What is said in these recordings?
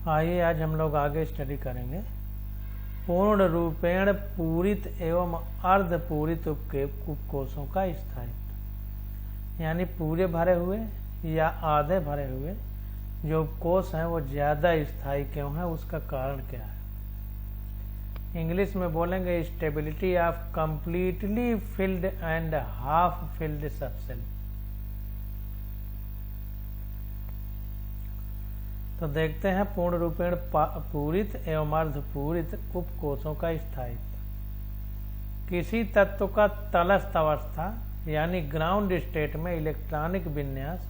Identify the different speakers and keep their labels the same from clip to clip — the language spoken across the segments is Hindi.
Speaker 1: आइए आज हम लोग आगे स्टडी करेंगे पूर्ण रूपेण पूरित एवं अर्धपूरित उपकोषों का स्थायित्व, यानी पूरे भरे हुए या आधे भरे हुए जो उपकोष हैं वो ज़्यादा स्थायी क्यों है, उसका कारण क्या है। इंग्लिश में बोलेंगे stability of completely filled and half filled subshell. तो देखते हैं पूर्ण रूपेण पूरित एवं अर्धपूरित उपकोषों का स्थायित्व। किसी तत्व का तलस्थ अवस्था यानी ग्राउंड स्टेट में इलेक्ट्रॉनिक विन्यास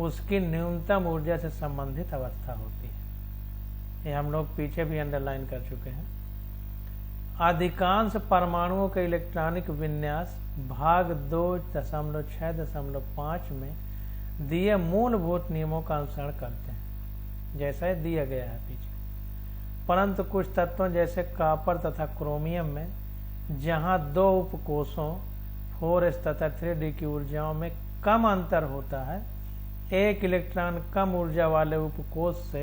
Speaker 1: उसकी न्यूनतम ऊर्जा से संबंधित अवस्था होती है। ये हम लोग पीछे भी अंडरलाइन कर चुके हैं। अधिकांश परमाणुओं के इलेक्ट्रॉनिक विन्यास भाग 2.6.5 में दिए मूलभूत नियमों का अनुसरण करते हैं, जैसा दिया गया है पीछे। परंतु कुछ तत्वों जैसे कॉपर तथा क्रोमियम में जहां दो उपकोषों 4s तथा 3d की ऊर्जाओं में कम अंतर होता है, एक इलेक्ट्रॉन कम ऊर्जा वाले उपकोष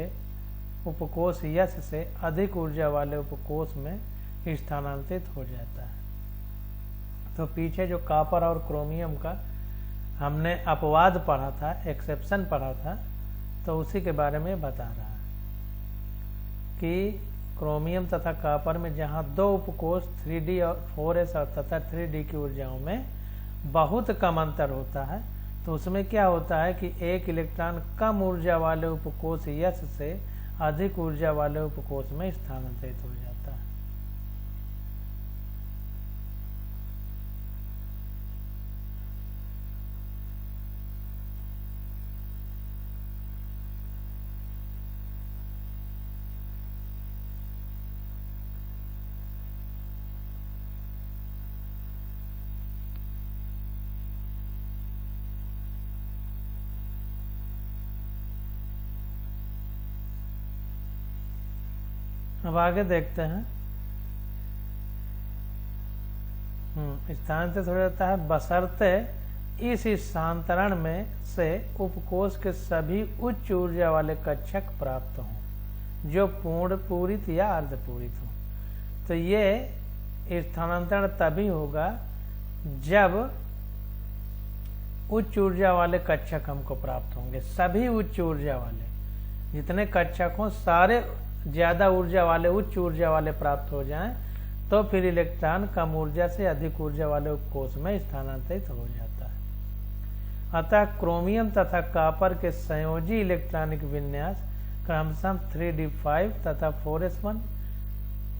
Speaker 1: यश से अधिक ऊर्जा वाले उपकोष में स्थानांतरित हो जाता है। तो पीछे जो कॉपर और क्रोमियम का हमने अपवाद पढ़ा था, एक्सेप्शन पढ़ा था, तो उसी के बारे में बता रहा है कि क्रोमियम तथा कॉपर में जहां दो उपकोष 3d और 4s और तथा 3d की ऊर्जाओं में बहुत कम अंतर होता है, तो उसमें क्या होता है कि एक इलेक्ट्रॉन कम ऊर्जा वाले उपकोष यश से अधिक ऊर्जा वाले उपकोष में स्थानांतरित हो जाता है। अब आगे देखते हैं। स्थानांतरित हो जाता है बशर्ते इस स्थानांतरण में से उपकोष के सभी उच्च ऊर्जा वाले कक्षक प्राप्त हों जो पूर्ण पूरित या अर्धपूरित हो। तो ये स्थानांतरण तभी होगा जब उच्च ऊर्जा वाले कक्षक हमको प्राप्त होंगे। सभी उच्च ऊर्जा वाले जितने कक्षक हों सारे ज्यादा ऊर्जा वाले उच्च ऊर्जा वाले प्राप्त हो जाएं, तो फिर इलेक्ट्रॉन कम ऊर्जा से अधिक ऊर्जा वाले उपकोष में स्थानांतरित हो जाता है। अतः क्रोमियम तथा कॉपर के संयोजी इलेक्ट्रॉनिक विन्यास क्रमशः 3d5 तथा 4s1,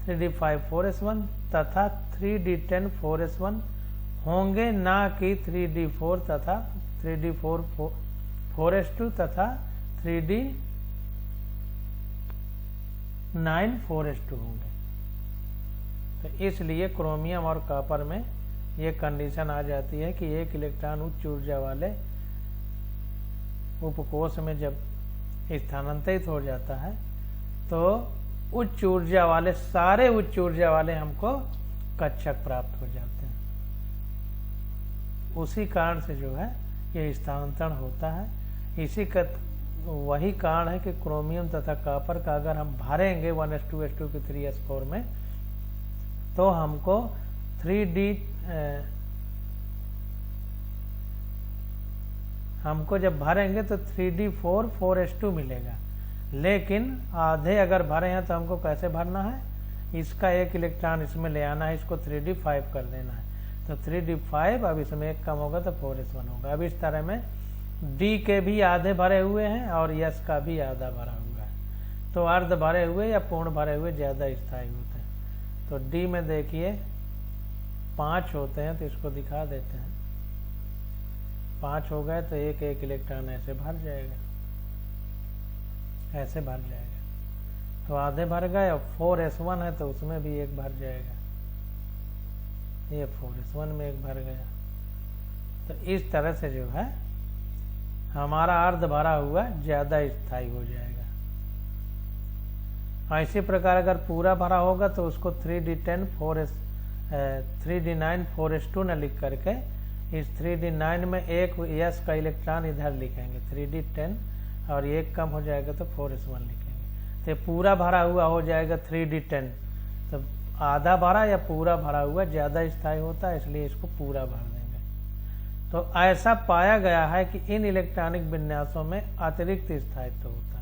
Speaker 1: 3d5 4s1 तथा 3d10 4s1 होंगे, ना कि 3d4 तथा 3d4 4s2 तथा 3d9 4s2 होंगे। तो इसलिए क्रोमियम और कॉपर में ये कंडीशन आ जाती है कि एक इलेक्ट्रॉन उच्च ऊर्जा वाले उपकोष में जब स्थानांतरित हो जाता है तो उच्च ऊर्जा वाले सारे उच्च ऊर्जा वाले हमको कक्षक प्राप्त हो जाते हैं। उसी कारण से जो है ये स्थानांतरण होता है। इसी का वही कारण है कि क्रोमियम तथा कॉपर का अगर हम भरेंगे 1s2s2 की 3s4 में, तो हमको 3d हमको जब भरेंगे तो 3d4 4s2 मिलेगा। लेकिन आधे अगर भरे हैं तो हमको कैसे भरना है, इसका एक इलेक्ट्रॉन इसमें ले आना है, इसको 3d5 कर देना है। तो 3d5 अब इसमें एक कम होगा तो 4s1 होगा। अब इस तरह में D के भी आधे भरे हुए हैं और यश का भी आधा भरा हुआ है। तो अर्ध भरे हुए या पूर्ण भरे हुए ज्यादा स्थायी होते हैं। तो D में देखिए 5 होते हैं, तो इसको दिखा देते हैं। 5 हो गए तो एक एक इलेक्ट्रॉन ऐसे भर जाएगा, ऐसे भर जाएगा। तो आधे भर गए। और 4s1 है तो उसमें भी एक भर जाएगा, ये 4s1 में एक भर गया। तो इस तरह से जो है हमारा अर्ध भरा हुआ ज्यादा स्थायी हो जाएगा। इसी प्रकार अगर पूरा भरा होगा तो उसको 3d10 3d9 4s2 न लिख करके इस 3d9 में एक यस का इलेक्ट्रॉन इधर लिखेंगे 3d10 और एक कम हो जाएगा तो 4s1 लिखेंगे। तो पूरा भरा हुआ हो जाएगा 3d10। तो आधा भरा या पूरा भरा हुआ ज़्यादा स्थायी होता है, इसलिए इसको पूरा भर देंगे। तो ऐसा पाया गया है कि इन इलेक्ट्रॉनिक विन्यासों में अतिरिक्त स्थायित्व होता है।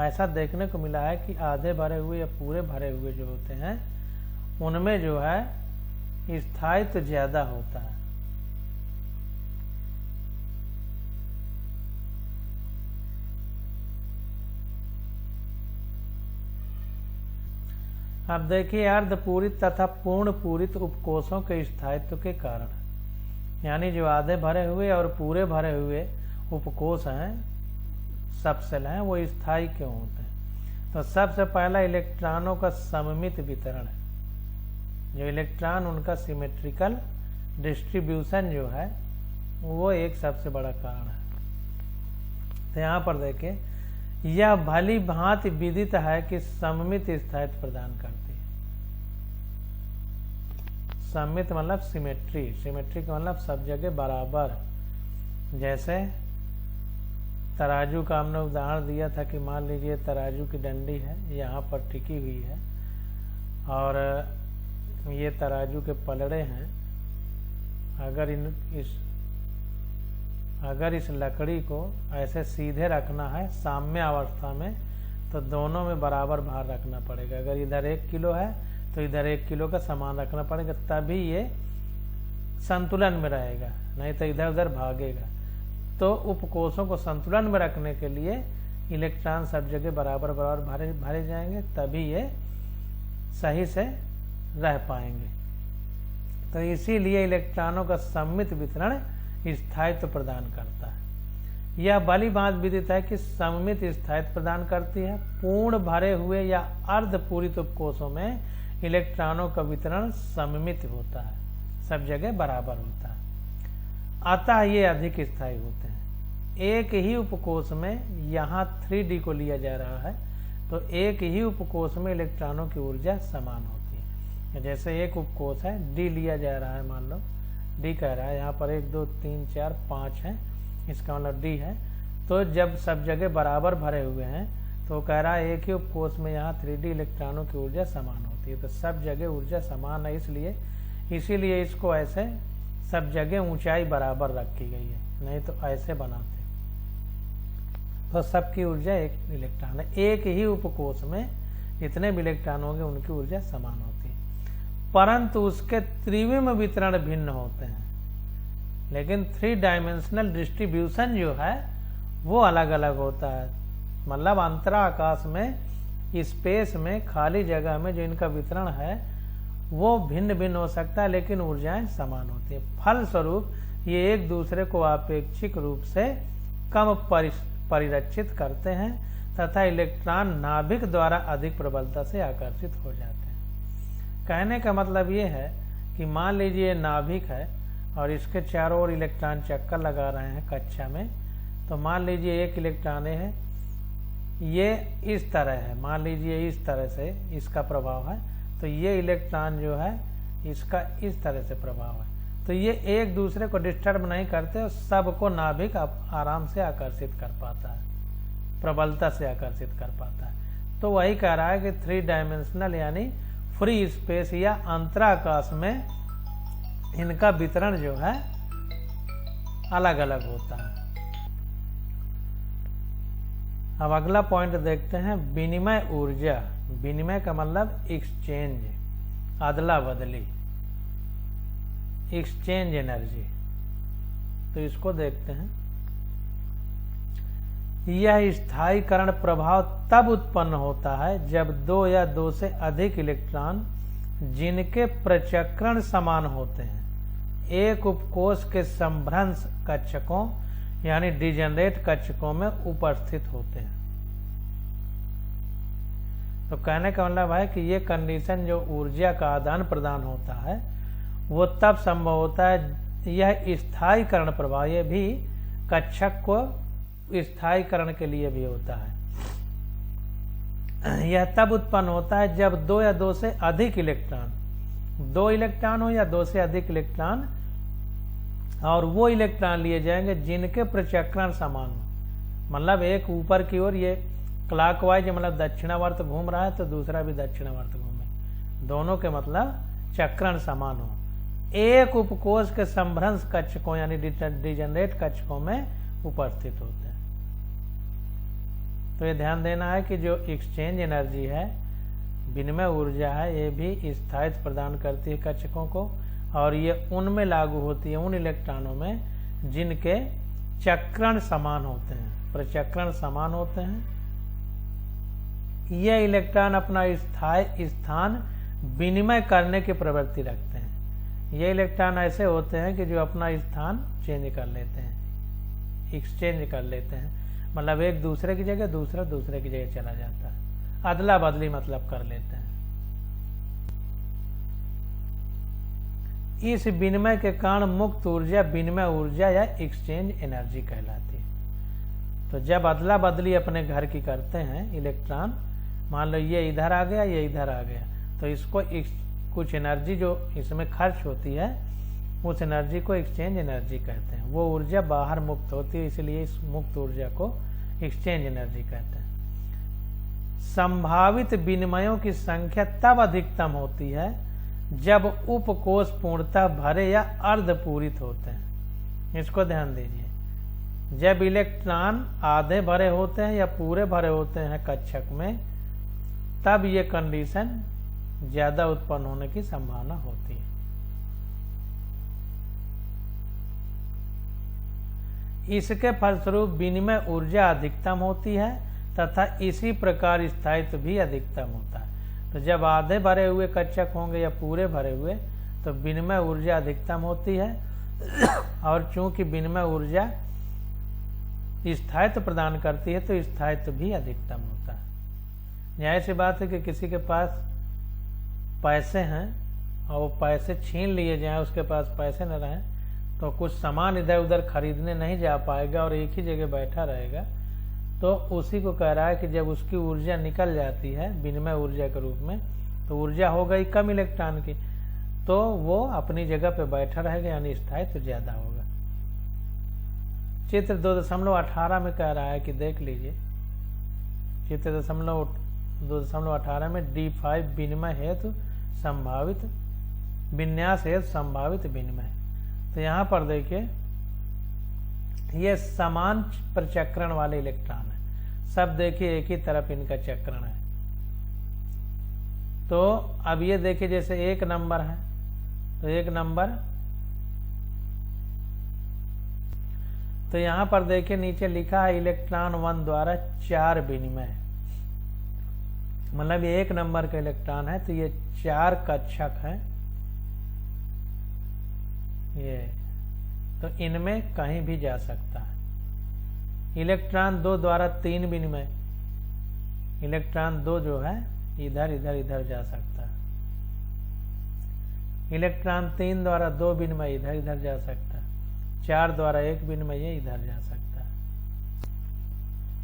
Speaker 1: ऐसा देखने को मिला है कि आधे भरे हुए या पूरे भरे हुए जो होते हैं उनमें जो है स्थायित्व ज़्यादा होता है। अब देखिए अर्धपूरित तथा पूर्ण पूरित उपकोषों के स्थायित्व के कारण, यानी जो आधे भरे हुए और पूरे भरे हुए उपकोष हैं, सबसेल हैं, वो स्थायी क्यों होते हैं? तो सबसे पहला इलेक्ट्रॉनों का सममित वितरण है। जो इलेक्ट्रॉन उनका सिमेट्रिकल डिस्ट्रीब्यूशन जो है वो एक सबसे बड़ा कारण है। तो यहाँ पर देखिए यह भली भांति विदित है कि सममित स्थायित्व प्रदान करती है। सममित मतलब सिमेट्री, सिमेट्री का मतलब सब जगह बराबर। जैसे तराजू का हमने उदाहरण दिया था कि मान लीजिए तराजू की डंडी है, यहाँ पर टिकी हुई है और ये तराजू के पलड़े हैं। अगर इस लकड़ी को ऐसे सीधे रखना है साम्य अवस्था में, तो दोनों में बराबर भार रखना पड़ेगा। अगर इधर 1 किलो है तो इधर 1 किलो का सामान रखना पड़ेगा, तभी ये संतुलन में रहेगा, नहीं तो इधर उधर भागेगा। तो उपकोषों को संतुलन में रखने के लिए इलेक्ट्रॉन सब जगह बराबर बराबर भरे जाएंगे, तभी ये सही से रह पाएंगे। तो इसीलिए इलेक्ट्रॉनों का सममित वितरण स्थायित्व प्रदान करता है। यह भली भांति विदित है कि सममित स्थायित्व प्रदान करती है। पूर्ण भरे हुए या अर्धपूरित उपकोषों में इलेक्ट्रॉनों का वितरण सममित होता है, सब जगह बराबर होता है, अतः ये अधिक स्थायी होते हैं। एक ही उपकोष में यहाँ 3d को लिया जा रहा है, तो एक ही उपकोष में इलेक्ट्रॉनों की ऊर्जा समान होती है। जैसे एक उपकोष है, d लिया जा रहा है, मान लो d कह रहा है, यहाँ पर 1 2 3 4 5 है, इसका मतलब d है। तो जब सब जगह बराबर भरे हुए हैं तो कह रहा है एक ही उपकोष में यहाँ 3d इलेक्ट्रॉनों की ऊर्जा समान होती है। तो सब जगह ऊर्जा समान है, इसीलिए इसको ऐसे सब जगह ऊंचाई बराबर रखी गई है, नहीं तो ऐसे बनाते। तो सबकी ऊर्जा एक इलेक्ट्रॉन है। एक ही उपकोष में जितने भी इलेक्ट्रॉन होंगे उनकी ऊर्जा समान होती है, परंतु उसके त्रिविम वितरण भिन्न होते हैं। लेकिन 3 डायमेंशनल डिस्ट्रीब्यूशन जो है वो अलग अलग होता है। मतलब अंतराकाश में, स्पेस में, खाली जगह में जो इनका वितरण है वो भिन्न भिन्न हो सकता है, लेकिन ऊर्जाएं समान होती है। फलस्वरूप ये एक दूसरे को आपेक्षिक रूप से कम परिरक्षित करते हैं तथा इलेक्ट्रॉन नाभिक द्वारा अधिक प्रबलता से आकर्षित हो जाते हैं। कहने का मतलब ये है कि मान लीजिए नाभिक है और इसके चारों ओर इलेक्ट्रॉन चक्कर लगा रहे हैं कक्षा में, तो मान लीजिए एक इलेक्ट्रॉन है, ये इस तरह है, मान लीजिए इस तरह से इसका प्रभाव है, तो ये इलेक्ट्रॉन जो है इसका इस तरह से प्रभाव है। तो ये एक दूसरे को डिस्टर्ब नहीं करते और सबको नाभिक आराम से आकर्षित कर पाता है, प्रबलता से आकर्षित कर पाता है। तो वही कह रहा है कि 3 डायमेंशनल यानी फ्री स्पेस या अंतराकाश में इनका वितरण जो है अलग अलग होता है। अब अगला पॉइंट देखते हैं, विनिमय ऊर्जा। विनिमय का मतलब एक्सचेंज, अदला बदली, एक्सचेंज एनर्जी। तो इसको देखते हैं। यह स्थायीकरण प्रभाव तब उत्पन्न होता है जब 2 या 2 से अधिक इलेक्ट्रॉन जिनके प्रचक्रण समान होते हैं एक उपकोष के संभ्रंश कक्षकों यानी डिजेनरेट कक्षकों में उपस्थित होते हैं। तो कहने का मतलब है कि ये कंडीशन जो ऊर्जा का आदान प्रदान होता है वो तब संभव होता है। यह स्थायीकरण प्रभाव ये भी कक्षक को स्थायीकरण के लिए भी होता है। यह तब उत्पन्न होता है जब 2 या 2 से अधिक इलेक्ट्रॉन, 2 इलेक्ट्रॉन हो या 2 से अधिक इलेक्ट्रॉन, और वो इलेक्ट्रॉन लिए जाएंगे जिनके प्रचक्रण समान हो। मतलब एक ऊपर की ओर ये क्लॉकवाइज मतलब दक्षिणावर्त घूम रहा है तो दूसरा भी दक्षिणावर्त घूमे, दोनों के मतलब चक्रण समान हो। एक उपकोष के संभ्रंश कक्षकों यानी डिजनरेट कक्षकों में उपस्थित होते हैं। तो ये ध्यान देना है कि जो एक्सचेंज एनर्जी है, विनिमय ऊर्जा है, ये भी स्थायित्व प्रदान करती है कक्षकों को, और ये उनमें लागू होती है, उन इलेक्ट्रॉनों में जिनके चक्रण समान होते हैं, प्रचक्रण समान होते हैं। ये इलेक्ट्रॉन अपना स्थान विनिमय करने की प्रवृत्ति रखते हैं। ये इलेक्ट्रॉन ऐसे होते हैं कि जो अपना स्थान चेंज कर लेते हैं, एक्सचेंज कर लेते हैं, मतलब एक दूसरे की जगह दूसरा दूसरे की जगह चला जाता है, अदला बदली मतलब कर लेते हैं। इस विनिमय के कारण मुक्त ऊर्जा विनिमय ऊर्जा या एक्सचेंज एनर्जी कहलाती है। तो जब अदला बदली अपने घर की करते हैं इलेक्ट्रॉन, मान लो ये इधर आ गया, ये इधर आ गया, तो इसको कुछ एनर्जी जो इसमें खर्च होती है, उस एनर्जी को एक्सचेंज एनर्जी कहते हैं। वो ऊर्जा बाहर मुक्त होती है, इसलिए इस मुक्त ऊर्जा को एक्सचेंज एनर्जी कहते हैं। संभावित विनिमयों की संख्या तब अधिकतम होती है जब उपकोष पूर्णतः भरे या अर्धपूरित होते हैं। इसको ध्यान दीजिए, जब इलेक्ट्रॉन आधे भरे होते हैं या पूरे भरे होते हैं कक्षक में, तब ये कंडीशन ज्यादा उत्पन्न होने की संभावना होती है। इसके फलस्वरूप विनिमय ऊर्जा अधिकतम होती है तथा इसी प्रकार स्थायित्व भी अधिकतम होता है। तो जब आधे भरे हुए कक्षक होंगे या पूरे भरे हुए, तो विनिमय ऊर्जा अधिकतम होती है, और चूंकि विनिमय ऊर्जा स्थायित्व प्रदान करती है तो स्थायित्व भी अधिकतम होता है। न्याय सी बात है कि किसी के पास पैसे हैं और वो पैसे छीन लिए जाए, उसके पास पैसे न रहें, तो कुछ सामान इधर उधर खरीदने नहीं जा पाएगा और एक ही जगह बैठा रहेगा। तो उसी को कह रहा है कि जब उसकी ऊर्जा निकल जाती है विनिमय ऊर्जा के रूप में, तो ऊर्जा हो गई कम इलेक्ट्रॉन की, तो वो अपनी जगह पे बैठा रहेगा, यानी स्थायित्व तो ज्यादा होगा। चित्र 2.18 में कह रहा है कि देख लीजिए, चित्र 2.18 में D5 विनिमय हेतु संभावित विन्यास हेतु संभावित विनिमय। तो यहाँ पर देखिए, ये समान प्रचक्रण वाले इलेक्ट्रॉन है, सब देखिए एक ही तरफ इनका चक्रण है। तो अब ये देखिए, जैसे एक नंबर है, तो एक नंबर, तो यहां पर देखिए नीचे लिखा है इलेक्ट्रॉन 1 द्वारा 4 विनिमय, मतलब ये एक नंबर का इलेक्ट्रॉन है, तो ये 4 कक्षक है ये, तो इनमें कहीं भी जा सकता है। इलेक्ट्रॉन 2 द्वारा 3 विनिमय, इलेक्ट्रॉन 2 जो है इधर इधर इधर जा सकता है। इलेक्ट्रॉन 3 द्वारा 2 विनिमय इधर इधर जा सकता है। 4 द्वारा 1 विनिमय ये इधर जा सकता है,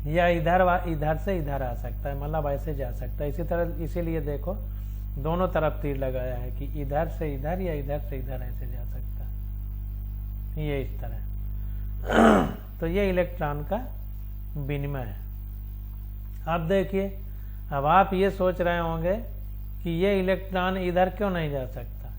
Speaker 1: या इधर से इधर आ सकता है, मतलब ऐसे जा सकता है। इसी तरह, इसीलिए देखो दोनों तरफ तीर लगाया है कि इधर से इधर या इधर से इधर ऐसे जा सकता है, ये इस तरह। तो ये इलेक्ट्रॉन का विनिमय है। अब देखिए, अब आप ये सोच रहे होंगे कि ये इलेक्ट्रॉन इधर क्यों नहीं जा सकता।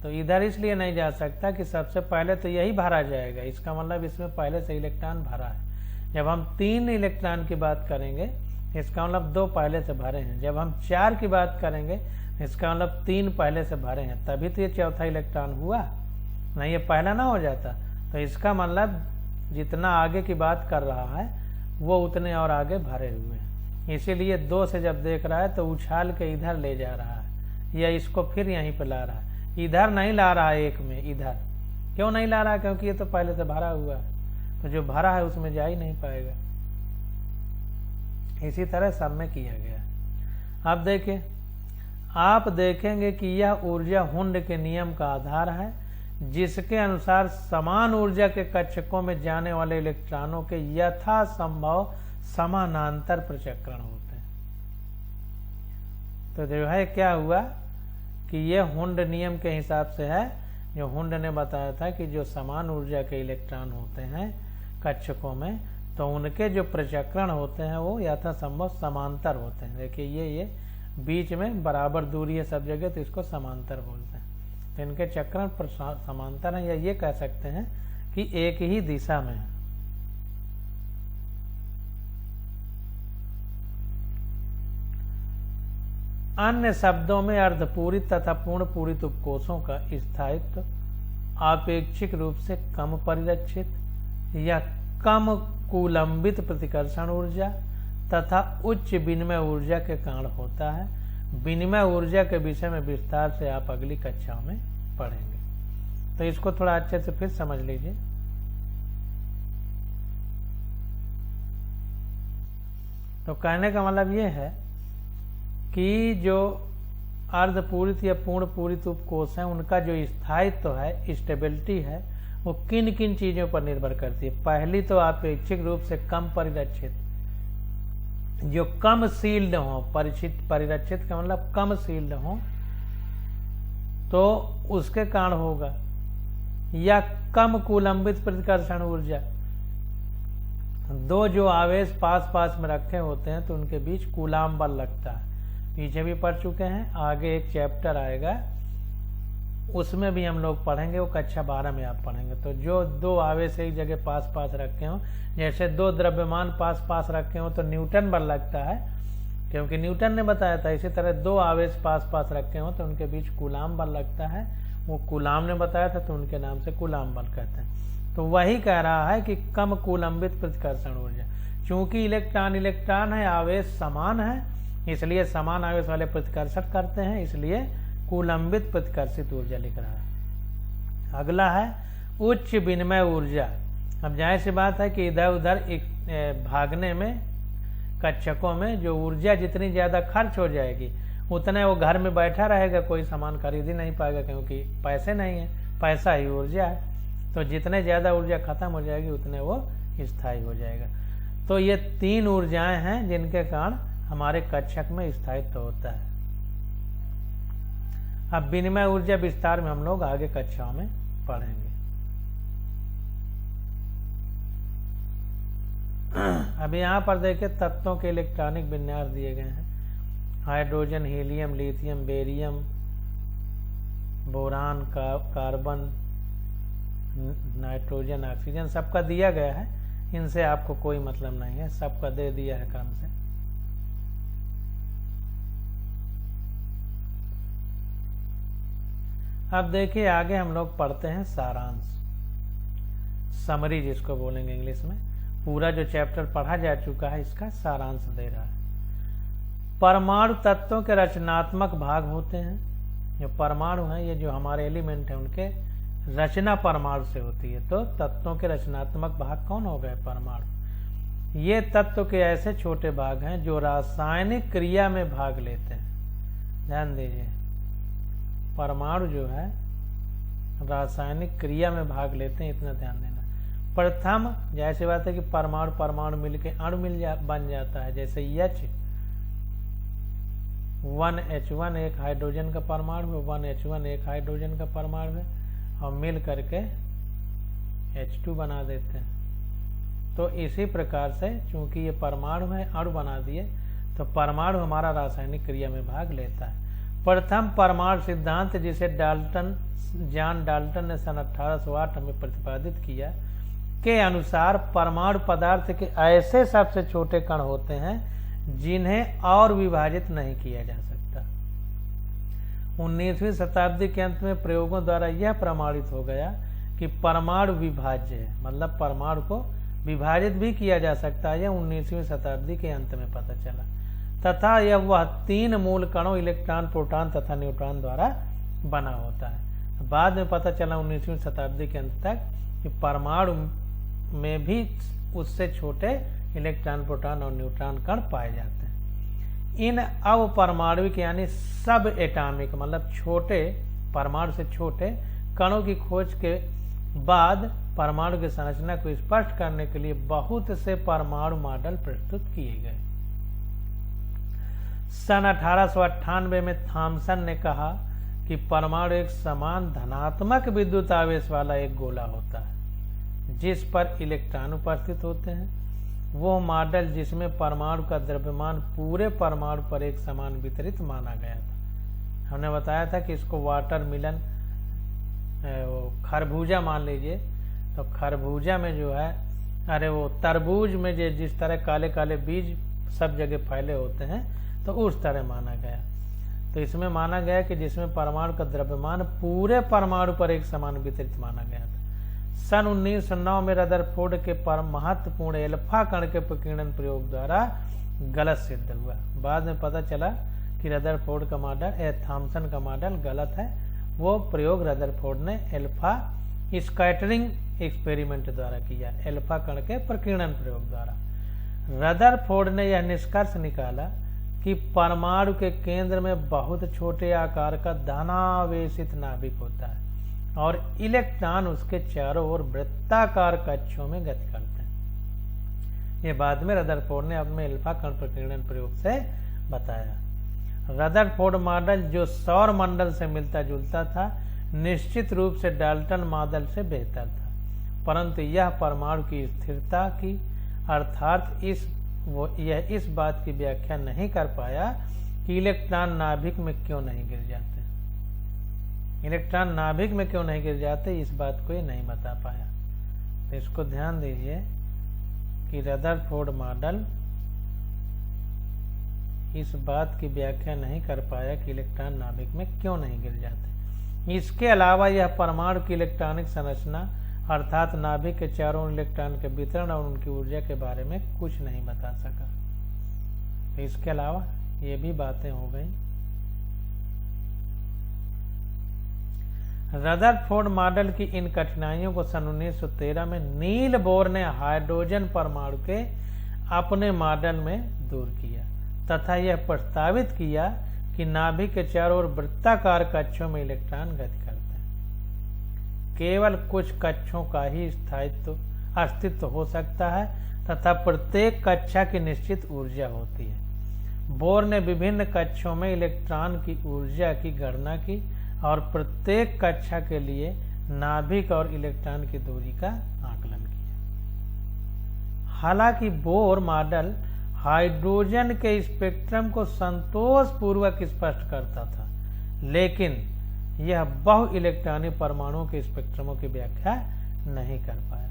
Speaker 1: तो इधर इसलिए नहीं जा सकता कि सबसे पहले तो यही भरा जाएगा, इसका मतलब इसमें पहले से इलेक्ट्रॉन भरा है। जब हम 3 इलेक्ट्रॉन की बात करेंगे, इसका मतलब 2 पहले से भरे हैं। जब हम 4 की बात करेंगे, इसका मतलब 3 पहले से भरे हैं, तभी तो ये चौथा इलेक्ट्रॉन हुआ, नहीं ये पहला ना हो जाता। तो इसका मतलब जितना आगे की बात कर रहा है वो उतने और आगे भरे हुए हैं। इसीलिए 2 से जब देख रहा है तो उछाल के इधर ले जा रहा है, या इसको फिर यहीं पे ला रहा है, इधर नहीं ला रहा है। एक में इधर क्यों नहीं ला रहा है? क्योंकि ये तो पहले से भरा हुआ है, तो जो भरा है उसमें जा ही नहीं पाएगा। इसी तरह सब में किया गया। अब देखिए, आप देखेंगे कि यह ऊर्जा हुंड के नियम का आधार है, जिसके अनुसार समान ऊर्जा के कक्षकों में जाने वाले इलेक्ट्रॉनों के यथासंभव समानांतर प्रचक्रण होते हैं। तो जो है क्या हुआ कि यह हुंड नियम के हिसाब से है, जो हुंड ने बताया था कि जो समान ऊर्जा के इलेक्ट्रॉन होते हैं कक्षकों में, तो उनके जो प्रचक्रण होते हैं वो यथासंभव समांतर होते हैं। देखिए ये बीच में बराबर दूरी है सब जगह, तो इसको समांतर बोलते हैं। तो इनके चक्रण समांतर है, या ये कह सकते हैं कि एक ही दिशा में है। अन्य शब्दों में अर्धपूरित तथा पूर्ण पूरित उपकोषों का स्थायित्व आपेक्षिक रूप से कम परिरक्षित या कम कूलंबित प्रतिकर्षण ऊर्जा तथा उच्च विनिमय ऊर्जा के कारण होता है। विनिमय ऊर्जा के विषय में विस्तार से आप अगली कक्षाओं में पढ़ेंगे। तो इसको थोड़ा अच्छे से फिर समझ लीजिए। तो कहने का मतलब ये है कि जो अर्धपूरित या पूर्ण पूरित उपकोष है उनका जो स्थायित्व है, स्टेबिलिटी है, वो किन किन चीजों पर निर्भर करती है। पहली तो अपेक्षिक रूप से कम परिरक्षित, जो कम सील्ड हो, परिरक्षित का मतलब कम सील्ड हो, तो उसके कारण होगा। या कम कूलंबित प्रतिकर्षण ऊर्जा, दो जो आवेश पास पास में रखे होते हैं तो उनके बीच कूलाम बल लगता है। पीछे भी पढ़ चुके हैं, आगे एक चैप्टर आएगा उसमें भी हम लोग पढ़ेंगे, वो कक्षा 12 में आप पढ़ेंगे। तो जो दो आवेश एक जगह पास पास रखे हो, जैसे दो द्रव्यमान पास पास रखे हो तो न्यूटन बल लगता है, क्योंकि न्यूटन ने बताया था। इसी तरह दो आवेश पास पास रखे हो तो उनके बीच कूलाम बल लगता है, वो कूलाम ने बताया था तो उनके नाम से कूलाम बल कहते हैं। तो वही कह रहा है कि कम कूलंबित प्रतिकर्षण ऊर्जा, चूंकि इलेक्ट्रॉन है, आवेश समान है, इसलिए समान आवेश वाले प्रतिकर्षण करते हैं, इसलिए कूलंबित प्रतिकर्षित ऊर्जा लिख रहा है। अगला है उच्च विनिमय ऊर्जा। अब जाहिर सी बात है कि इधर उधर भागने में कक्षकों में जो ऊर्जा जितनी ज्यादा खर्च हो जाएगी उतने वो घर में बैठा रहेगा, कोई सामान खरीद ही नहीं पाएगा, क्योंकि पैसे नहीं है, पैसा ही ऊर्जा है। तो जितने ज्यादा ऊर्जा खत्म हो जाएगी उतने वो स्थायी हो जाएगा। तो ये तीन ऊर्जाएं हैं जिनके कारण हमारे कक्षक में स्थायित्व होता है। अब विनिमय ऊर्जा विस्तार में हम लोग आगे कक्षाओं में पढ़ेंगे। अब यहाँ पर देखिए तत्वों के इलेक्ट्रॉनिक विन्यास दिए गए हैं। Hydrogen, helium, lithium, barium, boron, carbon, nitrogen, oxygen, सबका दिया गया है। इनसे आपको कोई मतलब नहीं है, सबका दे दिया है क्रम से। अब देखिए आगे हम लोग पढ़ते हैं सारांश, समरी जिसको बोलेंगे इंग्लिश में। पूरा जो चैप्टर पढ़ा जा चुका है इसका सारांश दे रहा है। परमाणु तत्वों के रचनात्मक भाग होते हैं। जो परमाणु हैं, ये जो हमारे एलिमेंट हैं, उनके रचना परमाणु से होती है। तो तत्वों के रचनात्मक भाग कौन हो गए? परमाणु। ये तत्व के ऐसे छोटे भाग हैं जो रासायनिक क्रिया में भाग लेते हैं। ध्यान दीजिए, परमाणु जो है रासायनिक क्रिया में भाग लेते हैं, इतना ध्यान देना। प्रथम जैसी बात है कि परमाणु परमाणु मिलके अणु बन जाता है। जैसे H1H1 एक हाइड्रोजन का परमाणु है, 1H1 एक हाइड्रोजन का परमाणु है, और मिल करके H2 बना देते हैं। तो इसी प्रकार से चूंकि ये परमाणु है, अणु बना दिए, तो परमाणु हमारा रासायनिक क्रिया में भाग लेता है। प्रथम परमाणु सिद्धांत जिसे जॉन डाल्टन ने सन 1808 में प्रतिपादित किया के अनुसार परमाणु पदार्थ के ऐसे सबसे छोटे कण होते हैं जिन्हें और विभाजित नहीं किया जा सकता। 19वीं शताब्दी के अंत में प्रयोगों द्वारा यह प्रमाणित हो गया कि परमाणु विभाज्य है, मतलब परमाणु को विभाजित भी किया जा सकता है। यह 19वीं शताब्दी के अंत में पता चला, तथा यह वह तीन मूल कणों इलेक्ट्रॉन, प्रोटॉन तथा न्यूट्रॉन द्वारा बना होता है। बाद में पता चला 19वीं शताब्दी के अंत तक कि परमाणु में भी उससे छोटे इलेक्ट्रॉन, प्रोटॉन और न्यूट्रॉन कण पाए जाते हैं। इन अवपरमाणुक यानी सब एटॉमिक, मतलब छोटे परमाणु से छोटे कणों की खोज के बाद परमाणु की संरचना को स्पष्ट करने के लिए बहुत से परमाणु मॉडल प्रस्तुत किए गए। सन 1898 में थॉमसन ने कहा कि परमाणु एक समान धनात्मक विद्युत आवेश वाला एक गोला होता है जिस पर इलेक्ट्रॉन उपस्थित होते हैं। वो मॉडल जिसमें परमाणु का द्रव्यमान पूरे परमाणु पर एक समान वितरित माना गया था। हमने बताया था कि इसको वाटरमेलन, खरबूजा मान लीजिए, तो खरबूजा में जो है, अरे वो तरबूज में जिस तरह काले काले बीज सब जगह फैले होते हैं, तो उस तरह माना गया। तो इसमें माना गया कि जिसमें परमाणु का द्रव्यमान पूरे परमाणु पर एक समान वितरित माना गया था। सन 1909 में रदरफोर्ड के महत्वपूर्ण एल्फा कण के प्रकीर्णन प्रयोग द्वारा गलत सिद्ध हुआ। बाद में पता चला कि रदरफोर्ड का मॉडल, थॉमसन का मॉडल गलत है। वो प्रयोग रदरफोर्ड ने एल्फा स्कैटरिंग एक्सपेरिमेंट द्वारा किया, एल्फा कण के प्रकीर्णन प्रयोग द्वारा। रदरफोर्ड ने यह निष्कर्ष निकाला कि परमाणु के केंद्र में बहुत छोटे आकार का धनावेशित नाभिक होता है और इलेक्ट्रॉन उसके चारों ओर वृत्ताकार कक्षों में गति करते हैं। ये बाद में रदरफोर्ड ने अपने एल्फा कण प्रकीर्णन प्रयोग से बताया। रदरफोर्ड मॉडल जो सौर मंडल से मिलता जुलता था, निश्चित रूप से डाल्टन मॉडल से बेहतर था, परंतु यह परमाणु की स्थिरता की अर्थात यह इस बात की व्याख्या नहीं कर पाया कि इलेक्ट्रॉन नाभिक में क्यों नहीं गिर जाते। इलेक्ट्रॉन नाभिक में क्यों नहीं गिर जाते, इस बात को ये नहीं बता पाया। तो इसको ध्यान दीजिए कि रदरफोर्ड मॉडल इस बात की व्याख्या नहीं कर पाया कि इलेक्ट्रॉन नाभिक में क्यों नहीं गिर जाते। इसके अलावा यह परमाणु की इलेक्ट्रॉनिक संरचना अर्थात नाभिक के चारों ओर इलेक्ट्रॉन के वितरण और उनकी ऊर्जा के बारे में कुछ नहीं बता सका। तो इसके अलावा ये भी बातें हो गई। रदरफोर्ड मॉडल की इन कठिनाइयों को सन 1913 में नील बोर ने हाइड्रोजन परमाणु के अपने मॉडल में दूर किया तथा यह प्रस्तावित किया कि नाभिक के चारों ओर वृत्ताकार कक्षों में इलेक्ट्रॉन गति करते हैं। केवल कुछ कक्षों का ही अस्तित्व हो सकता है तथा प्रत्येक कक्षा की निश्चित ऊर्जा होती है। बोर ने विभिन्न कक्षों में इलेक्ट्रॉन की ऊर्जा की गणना की और प्रत्येक कक्षा के लिए नाभिक और इलेक्ट्रॉन की दूरी का आकलन किया। हालांकि बोर मॉडल हाइड्रोजन के स्पेक्ट्रम को संतोषपूर्वक स्पष्ट करता था, लेकिन यह बहु इलेक्ट्रॉनिक परमाणुओं के स्पेक्ट्रमों की व्याख्या नहीं कर पाया।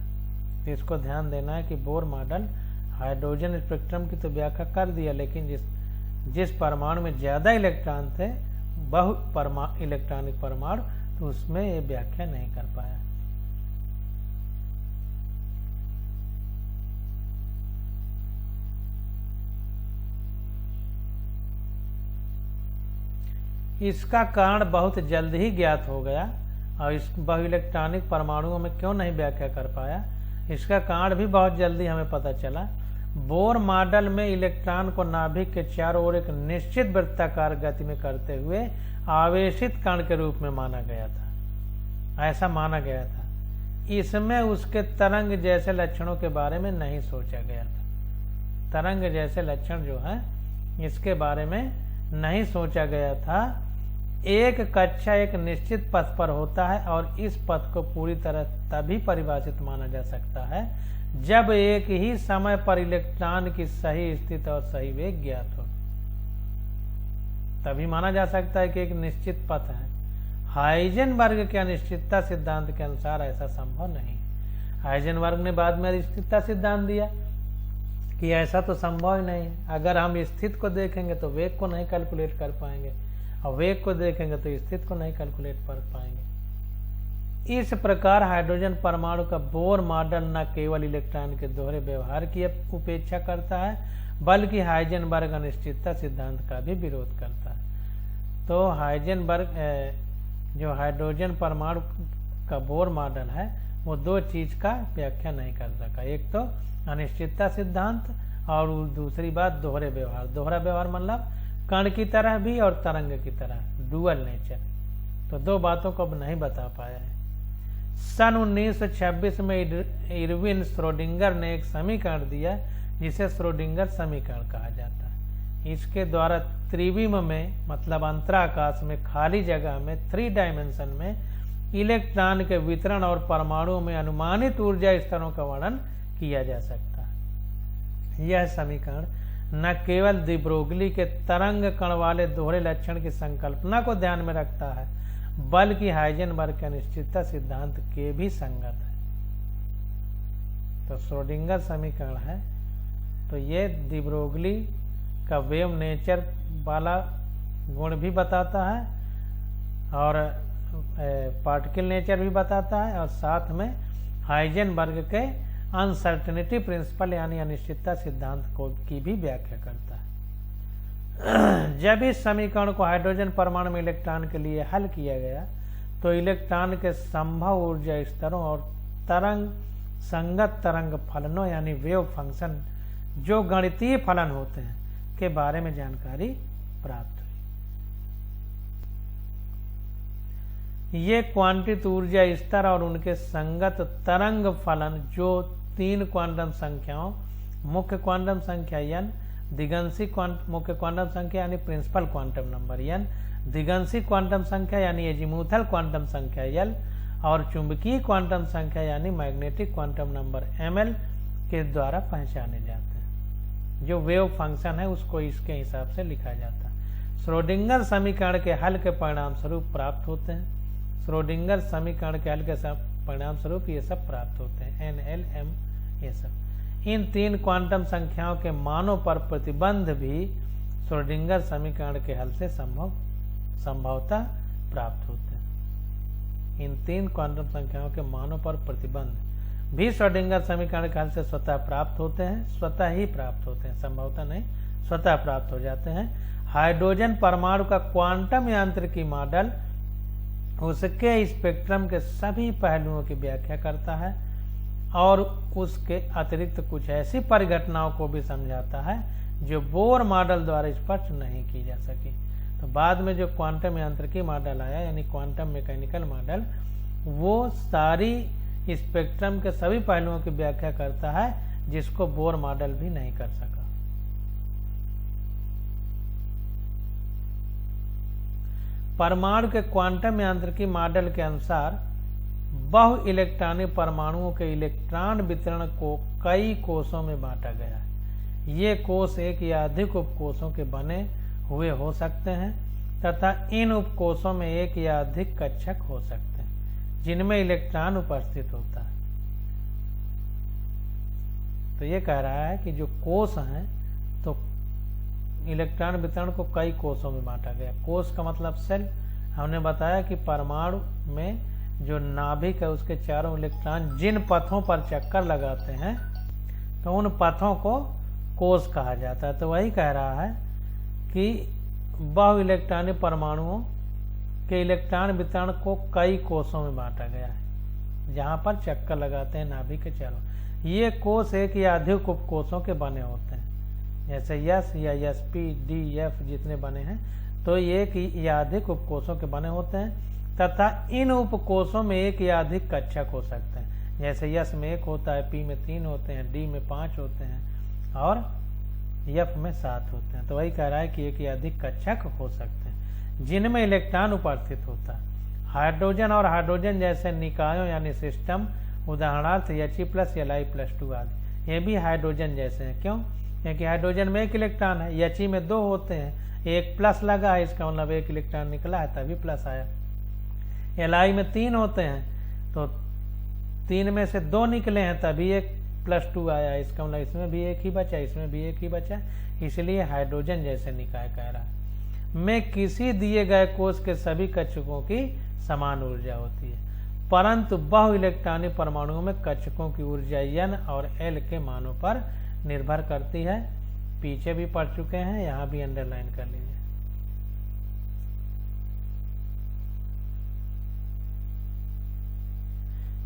Speaker 1: तो इसको ध्यान देना है कि बोर मॉडल हाइड्रोजन स्पेक्ट्रम की तो व्याख्या कर दिया, लेकिन जिस परमाणु में ज्यादा इलेक्ट्रॉन थे, बहु इलेक्ट्रॉनिक परमाणु, तो उसमें ये व्याख्या नहीं कर पाया। इसका कारण बहुत जल्द ही ज्ञात हो गया और इस बहु इलेक्ट्रॉनिक परमाणुओं में क्यों नहीं व्याख्या कर पाया, इसका कारण भी बहुत जल्दी हमें पता चला। बोर मॉडल में इलेक्ट्रॉन को नाभिक के चारों ओर एक निश्चित वृत्ताकार गति में करते हुए आवेशित कण के रूप में माना गया था, ऐसा माना गया था। इसमें उसके तरंग जैसे लक्षणों के बारे में नहीं सोचा गया था। तरंग जैसे लक्षण जो है, इसके बारे में नहीं सोचा गया था। एक कक्षा एक निश्चित पथ पर होता है और इस पथ को पूरी तरह तभी परिभाषित माना जा सकता है जब एक ही समय पर इलेक्ट्रॉन की सही स्थिति और सही वेग ज्ञात हो, तभी माना जा सकता है कि एक निश्चित पथ है। हाइजेनबर्ग के अनिश्चितता सिद्धांत के अनुसार ऐसा संभव नहीं। हाइजेनबर्ग ने बाद में अनिश्चितता सिद्धांत दिया कि ऐसा तो संभव ही नहीं। अगर हम स्थिति को देखेंगे तो वेग को नहीं कैलकुलेट कर पाएंगे और वेग को देखेंगे तो स्थिति को नहीं कैलकुलेट कर पाएंगे। इस प्रकार हाइड्रोजन परमाणु का बोर मॉडल न केवल इलेक्ट्रॉन के दोहरे व्यवहार की उपेक्षा करता है, बल्कि हाइजेनबर्ग अनिश्चितता सिद्धांत का भी विरोध करता है। तो हाइजेनबर्ग जो हाइड्रोजन परमाणु का बोर मॉडल है, वो दो चीज का व्याख्या नहीं कर सका। एक तो अनिश्चितता सिद्धांत और दूसरी बात दोहरे व्यवहार। दोहरा व्यवहार मतलब कण की तरह भी और तरंग की तरह, डुअल नेचर। तो दो बातों को अब नहीं बता पाया है। सन 1926 में इरविन श्रोडिंगर ने एक समीकरण दिया जिसे श्रोडिंगर समीकरण कहा जाता है। इसके द्वारा त्रिविम में मतलब अंतराकाश में खाली जगह में 3 डायमेंशन में इलेक्ट्रॉन के वितरण और परमाणुओं में अनुमानित ऊर्जा स्तरों का वर्णन किया जा सकता है। यह समीकरण न केवल डी ब्रोगली के तरंग कण वाले दोहरे लक्षण की संकल्पना को ध्यान में रखता है, बल्कि हाइजेनबर्ग के अनिश्चितता सिद्धांत के भी संगत है। तो श्रोडिंगर समीकरण है, तो ये डी ब्रोगली का वेव नेचर वाला गुण भी बताता है और पार्टिकल नेचर भी बताता है, और साथ में हाइजेनबर्ग के अनसर्टेनिटी प्रिंसिपल यानी अनिश्चितता सिद्धांत को की भी व्याख्या करता है। जब इस समीकरण को हाइड्रोजन परमाणु में इलेक्ट्रॉन के लिए हल किया गया तो इलेक्ट्रॉन के संभव ऊर्जा स्तरों और तरंग संगत तरंग फलनों यानी वेव फंक्शन जो गणितीय फलन होते हैं के बारे में जानकारी प्राप्त हुई। ये क्वांटित ऊर्जा स्तर और उनके संगत तरंग फलन जो 3 क्वांटम संख्याओं मुख्य क्वांटम संख्या n, दिगंशी मुख्य क्वांटम संख्या यानी प्रिंसिपल क्वांटम नंबर n, दिगंशी क्वांटम संख्या यानी एजीमुथल क्वांटम संख्या l और चुंबकीय क्वांटम संख्या यानी मैग्नेटिक क्वांटम नंबर ml के द्वारा पहचाने जाते हैं। जो वेव फंक्शन है उसको इसके हिसाब से लिखा जाता है। श्रोडिंगर समीकरण के हल के परिणाम स्वरूप प्राप्त होते हैं। श्रोडिंगर समीकरण के हल के परिणाम स्वरूप ये सब प्राप्त होते हैं, NL, M ये सब। इन 3 क्वांटम संख्याओं के मानों पर प्रतिबंध भी श्रोडिंगर समीकरण के हल से संभवतः प्राप्त होते हैं। इन 3 क्वांटम संख्याओं के मानों पर प्रतिबंध भी श्रोडिंगर समीकरण के हल से स्वतः प्राप्त होते हैं, स्वतः ही प्राप्त होते हैं, संभवतः नहीं, स्वतः प्राप्त हो जाते हैं। हाइड्रोजन परमाणु का क्वांटम यांत्रिकी मॉडल उसके स्पेक्ट्रम के सभी पहलुओं की व्याख्या करता है और उसके अतिरिक्त कुछ ऐसी परिघटनाओं को भी समझाता है जो बोर मॉडल द्वारा स्पष्ट नहीं की जा सकी। तो बाद में जो क्वांटम यांत्रिकी मॉडल आया यानी क्वांटम मैकेनिकल मॉडल, वो सारी स्पेक्ट्रम के सभी पहलुओं की व्याख्या करता है जिसको बोर मॉडल भी नहीं कर सका। परमाणु के क्वांटम यांत्रिकी मॉडल के अनुसार बहु इलेक्ट्रॉनिक परमाणुओं के इलेक्ट्रॉन वितरण को कई कोषों में बांटा गया है। ये कोष एक या अधिक उपकोषों के बने हुए हो सकते हैं तथा इन उपकोषों में एक या अधिक कक्षक हो सकते हैं जिनमें इलेक्ट्रॉन उपस्थित होता है। तो ये कह रहा है कि जो कोष हैं तो इलेक्ट्रॉन वितरण को कई कोषों में बांटा गया। कोष का मतलब सेल। हमने बताया कि परमाणु में जो नाभिक है उसके चारों इलेक्ट्रॉन जिन पथों पर चक्कर लगाते हैं तो उन पथों को कोष कहा जाता है। तो वही कह रहा है कि बहु इलेक्ट्रॉनिक परमाणुओं के इलेक्ट्रॉन वितरण को कई कोषों में बांटा गया है जहां पर चक्कर लगाते हैं नाभिक के चारों। ये कोष एक या अधिक उपकोषों के बने होते हैं, जैसे यस या SP, D, F जितने बने हैं तो एक या अधिक उपकोषों के बने होते हैं तथा इन उपकोषों में एक या अधिक कक्षक हो सकते हैं। जैसे यस में 1 होता है, P में 3 होते हैं, D में 5 होते हैं और F में 7 होते हैं। तो वही कह रहा है कि एक या अधिक कक्षक हो सकते हैं जिनमें इलेक्ट्रॉन उपस्थित होता है। हाइड्रोजन और हाइड्रोजन जैसे निकायों यानी सिस्टम, उदाहरणार्थ He+, Li+2 आदि, ये भी हाइड्रोजन जैसे हैं। क्यों? क्योंकि हाइड्रोजन में 1 इलेक्ट्रॉन है, He में 2 होते हैं, 1 प्लस लगा है, इसका मतलब 1 इलेक्ट्रॉन निकला है तभी प्लस आया। Li में 3 होते हैं तो 3 में से 2 निकले हैं तभी 1+2 आया, इसका मतलब इसमें भी 1 ही बचा, इसमें भी 1 ही बचा, इसलिए हाइड्रोजन जैसे निकाय कह रहा है। में किसी दिए गए कोष के सभी कक्षकों की समान ऊर्जा होती है, परंतु बहु इलेक्ट्रॉनिक परमाणुओं में कक्षकों की ऊर्जा N और L के मानों पर निर्भर करती है। पीछे भी पढ़ चुके हैं, यहाँ भी अंडरलाइन कर लीजिए।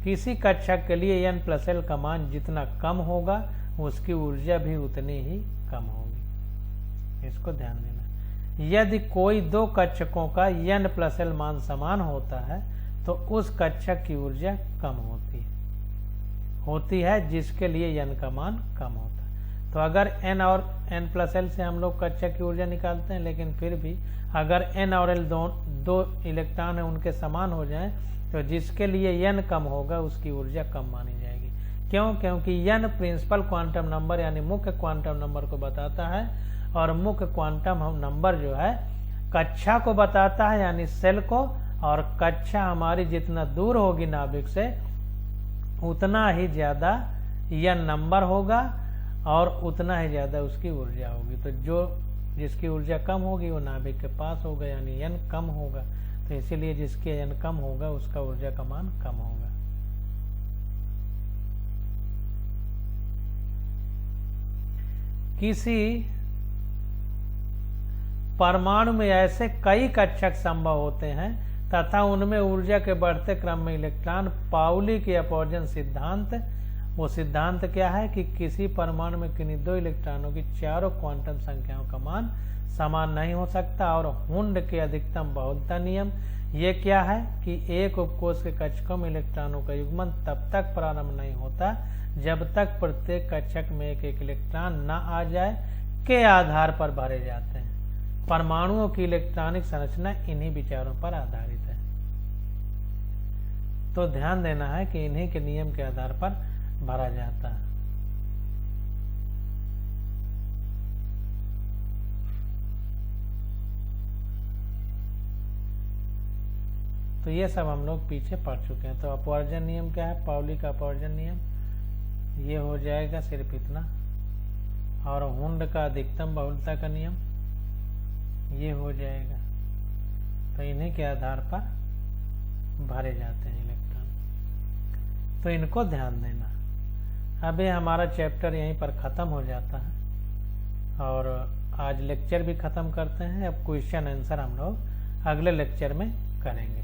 Speaker 1: किसी कक्षक के लिए N+L का मान जितना कम होगा उसकी ऊर्जा भी उतनी ही कम होगी, इसको ध्यान देना। यदि कोई 2 कक्षकों का N+L मान समान होता है तो उस कक्षक की ऊर्जा कम होती है जिसके लिए N का मान कम होता है। तो अगर N और N+L से हम लोग कक्षक की ऊर्जा निकालते हैं, लेकिन फिर भी अगर N और L दो इलेक्ट्रॉन है उनके समान हो जाएं तो जिसके लिए N कम होगा उसकी ऊर्जा कम मानी जाएगी, क्यों? क्योंकि n प्रिंसिपल क्वांटम नंबर यानी मुख्य क्वांटम नंबर को बताता है, और मुख्य क्वांटम नंबर जो है कक्षा को बताता है यानी सेल को, और कक्षा हमारी जितना दूर होगी नाभिक से उतना ही ज्यादा n नंबर होगा और उतना ही ज्यादा उसकी ऊर्जा होगी। तो जिसकी ऊर्जा कम होगी वो नाभिक के पास होगा यानी n कम होगा, तो इसीलिए जिसकी n कम होगा उसका ऊर्जा का मान कम होगा। किसी परमाणु में ऐसे कई कक्षक संभव होते हैं तथा उनमें ऊर्जा के बढ़ते क्रम में इलेक्ट्रॉन पाउली के अपवर्जन सिद्धांत, वो सिद्धांत क्या है कि किसी परमाणु में किन्हीं दो इलेक्ट्रॉनों की चारों क्वांटम संख्याओं का मान समान नहीं हो सकता। और हुंड के अधिकतम बहुलता नियम ये क्या है कि एक उपकोष के कक्षकों में इलेक्ट्रॉनों का युग्मन तब तक प्रारंभ नहीं होता जब तक प्रत्येक कक्षक में एक एक इलेक्ट्रॉन न आ जाए के आधार पर भरे जाते हैं। परमाणुओं की इलेक्ट्रॉनिक संरचना इन्हीं विचारों पर आधारित है। तो ध्यान देना है कि इन्हीं के नियम के आधार पर भरा जाता है। तो ये सब हम लोग पीछे पढ़ चुके हैं। तो अपवर्जन नियम क्या है? पाउली का अपवर्जन नियम ये हो जाएगा सिर्फ इतना, और हुंड का अधिकतम बहुलता का नियम ये हो जाएगा। तो इन्हीं के आधार पर भरे जाते हैं इलेक्ट्रॉन, तो इनको ध्यान देना। अभी हमारा चैप्टर यहीं पर ख़त्म हो जाता है और आज लेक्चर भी ख़त्म करते हैं। अब क्वेश्चन आंसर हम लोग अगले लेक्चर में करेंगे।